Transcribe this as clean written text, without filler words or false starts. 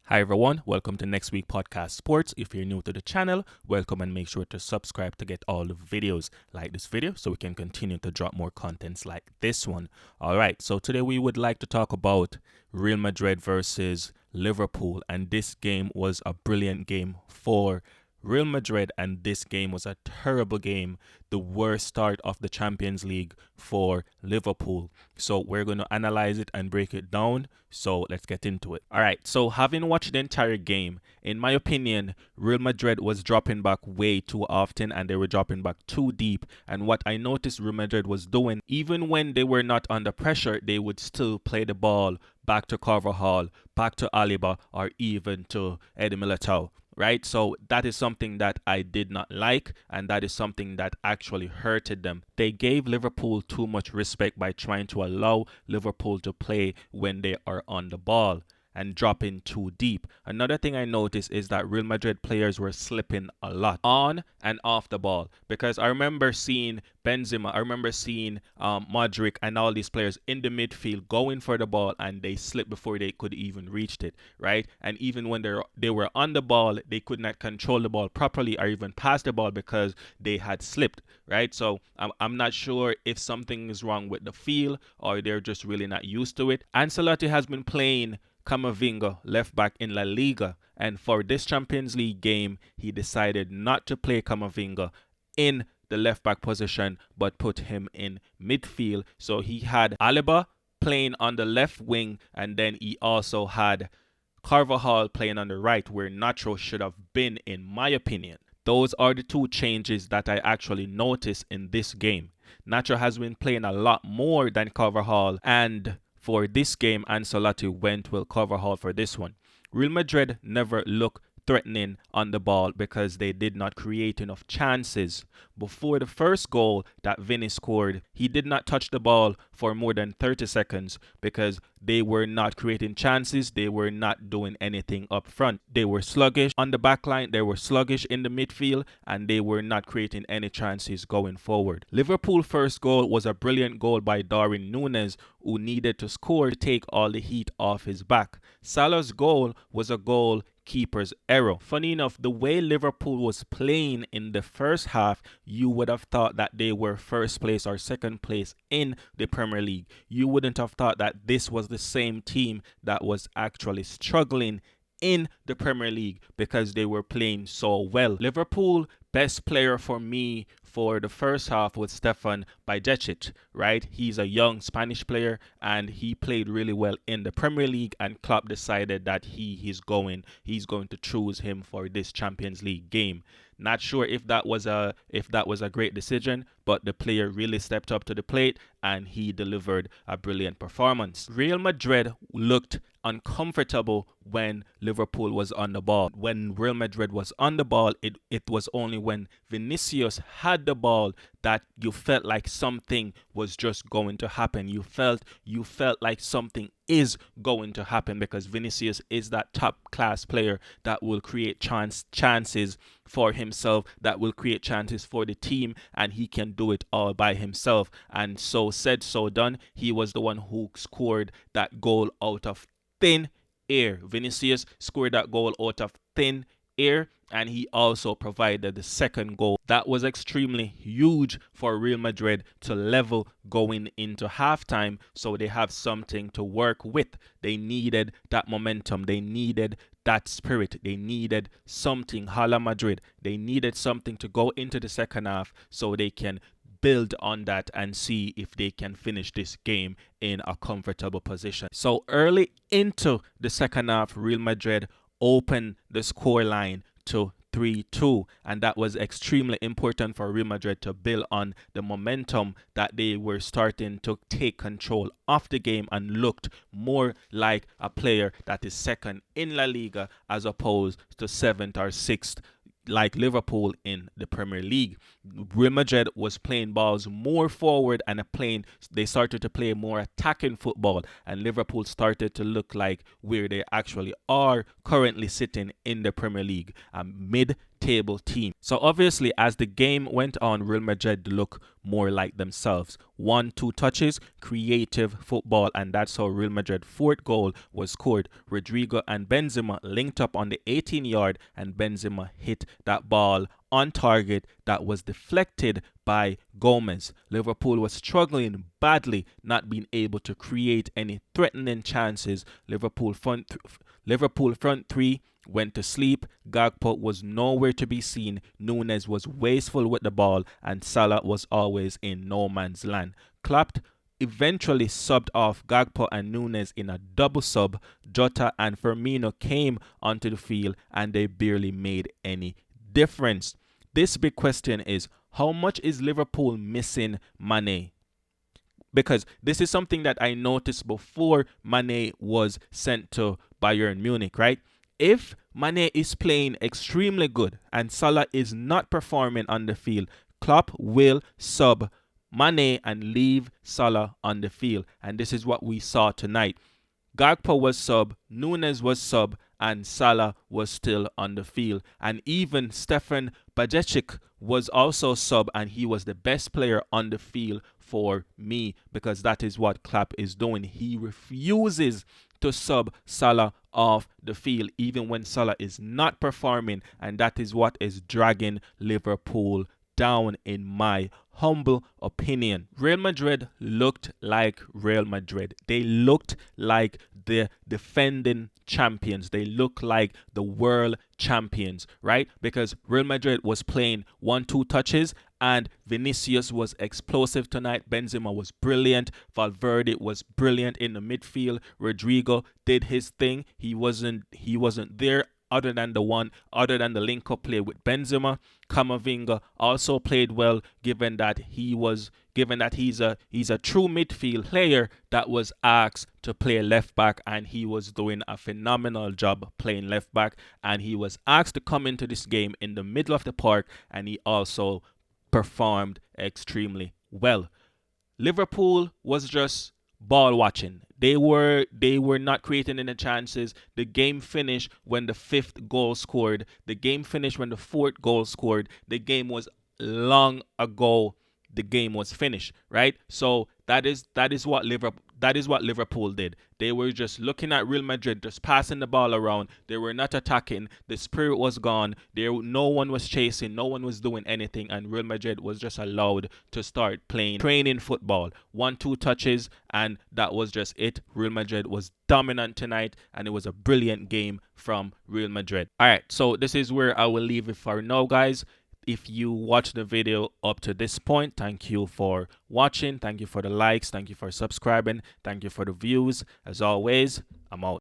Hi everyone, welcome to Next Week Podcast Sports. If you're new to the channel, welcome and make sure to subscribe to get all the videos like this video so we can continue to drop more contents like this one. Alright, so today we would like to talk about Real Madrid versus Liverpool, and this game was a brilliant game for Real Madrid, and this game was a terrible game, the worst start of the Champions League for Liverpool. So we're going to analyze it and break it down. So let's get into it. All right. So having watched the entire game, in my opinion, Real Madrid was dropping back way too often and they were dropping back too deep. And what I noticed Real Madrid was doing, even when they were not under pressure, they would still play the ball back to Carvajal, back to Alaba, or even to Eddie Militao. Right, so that is something that I did not like, and that is something that actually hurted them. They gave Liverpool too much respect by trying to allow Liverpool to play when they are on the ball and dropping too deep. Another thing I noticed is that Real Madrid players were slipping a lot on and off the ball, because I remember seeing Benzema, I remember seeing Modric and all these players in the midfield going for the ball, and they slipped before they could even reach it, right? And even when they were on the ball, they could not control the ball properly or even pass the ball because they had slipped, right? So I'm not sure if something is wrong with the feel or they're just really not used to it. Ancelotti has been playing Camavinga left back in La Liga, and for this Champions League game he decided not to play Camavinga in the left back position but put him in midfield. So he had Alaba playing on the left wing, and then he also had Carvajal playing on the right, where Nacho should have been, in my opinion. Those are the two changes that I actually noticed in this game. Nacho has been playing a lot more than Carvajal, and for this game, Ancelotti went with Carvajal for this one. Real Madrid never looked threatening on the ball because they did not create enough chances. Before the first goal that Vini scored, he did not touch the ball for more than 30 seconds because they were not creating chances. They were not doing anything up front. They were sluggish on the back line. They were sluggish in the midfield, and they were not creating any chances going forward. Liverpool's first goal was a brilliant goal by Darwin Núñez, who needed to score to take all the heat off his back. Salah's goal was a goalkeeper's error. Funny enough, the way Liverpool was playing in the first half, you would have thought that they were first place or second place in the Premier League. You wouldn't have thought that this was the same team that was actually struggling in the Premier League because they were playing so well. Liverpool best player for me for the first half was Stefan Bajcetic, right? He's a young Spanish player and he played really well in the Premier League, and Klopp decided that he's going to choose him for this Champions League game. Not sure if that was a great decision, but the player really stepped up to the plate and he delivered a brilliant performance. Real Madrid looked uncomfortable when Liverpool was on the ball. When Real Madrid was on the ball, it was only when Vinicius had the ball that you felt like something was just going to happen. You felt like something is going to happen because Vinicius is that top class player that will create chances for himself, that will create chances for the team, and he can do it all by himself. And so said, so done. He was the one who scored that goal out of thin air. Vinicius scored that goal out of thin air, and he also provided the second goal. That was extremely huge for Real Madrid to level going into halftime, so they have something to work with. They needed that momentum. They needed that spirit. They needed something, Hala Madrid. They needed something to go into the second half so they can build on that and see if they can finish this game in a comfortable position. So early into the second half, Real Madrid opened the scoreline to 3-2, and that was extremely important for Real Madrid to build on the momentum that they were starting to take control of the game and looked more like a player that is second in La Liga as opposed to seventh or sixth like Liverpool in the Premier League. Real Madrid was playing balls more forward and they started to play more attacking football, and Liverpool started to look like where they actually are currently sitting in the Premier League, a mid mid-table team. So obviously, as the game went on, Real Madrid looked more like themselves. 1-2 touches, creative football, and that's how Real Madrid's fourth goal was scored. Rodrigo and Benzema linked up on the 18-yard, and Benzema hit that ball on target that was deflected by Gomez. Liverpool was struggling badly, not being able to create any threatening chances. Liverpool front three went to sleep. Gakpo was nowhere to be seen. Núñez was wasteful with the ball, and Salah was always in no man's land. Klopp eventually subbed off Gakpo and Núñez in a double sub. Jota and Firmino came onto the field, and they barely made any difference. This big question is, how much is Liverpool missing Mane? Because this is something that I noticed before Mane was sent to Bayern Munich, right? If Mane is playing extremely good and Salah is not performing on the field, Klopp will sub Mane and leave Salah on the field. And this is what we saw tonight. Gakpo was sub, Núñez was sub, and Salah was still on the field. And even Stefan Bajcetic was also sub, and he was the best player on the field for me, because that is what Klopp is doing. He refuses to sub Salah off the field even when Salah is not performing, and that is what is dragging Liverpool down, in my humble opinion. Real Madrid looked like Real Madrid. They looked like the defending champions. They looked like the world champions, right? Because Real Madrid was playing 1-2 touches, and Vinicius was explosive tonight. Benzema was brilliant. Valverde was brilliant in the midfield. Rodrigo did his thing. He wasn't there other than the link-up play with Benzema. Camavinga also played well, given that he's a true midfield player that was asked to play left back, and he was doing a phenomenal job playing left back. And he was asked to come into this game in the middle of the park, and he also performed extremely well. Liverpool was just ball watching. They were not creating any chances. The game finished when the fifth goal scored. The game finished when the fourth goal scored. The game was long ago. The game was finished, right? So that is what Liverpool did. They were just looking at Real Madrid, just passing the ball around. They were not attacking. The spirit was gone. No one was chasing. No one was doing anything, and Real Madrid was just allowed to start playing training football. 1-2 touches, and that was just it. Real Madrid was dominant tonight, and it was a brilliant game from Real Madrid. All right, so this is where I will leave it for now, guys. If you watched the video up to this point, thank you for watching. Thank you for the likes. Thank you for subscribing. Thank you for the views. As always, I'm out.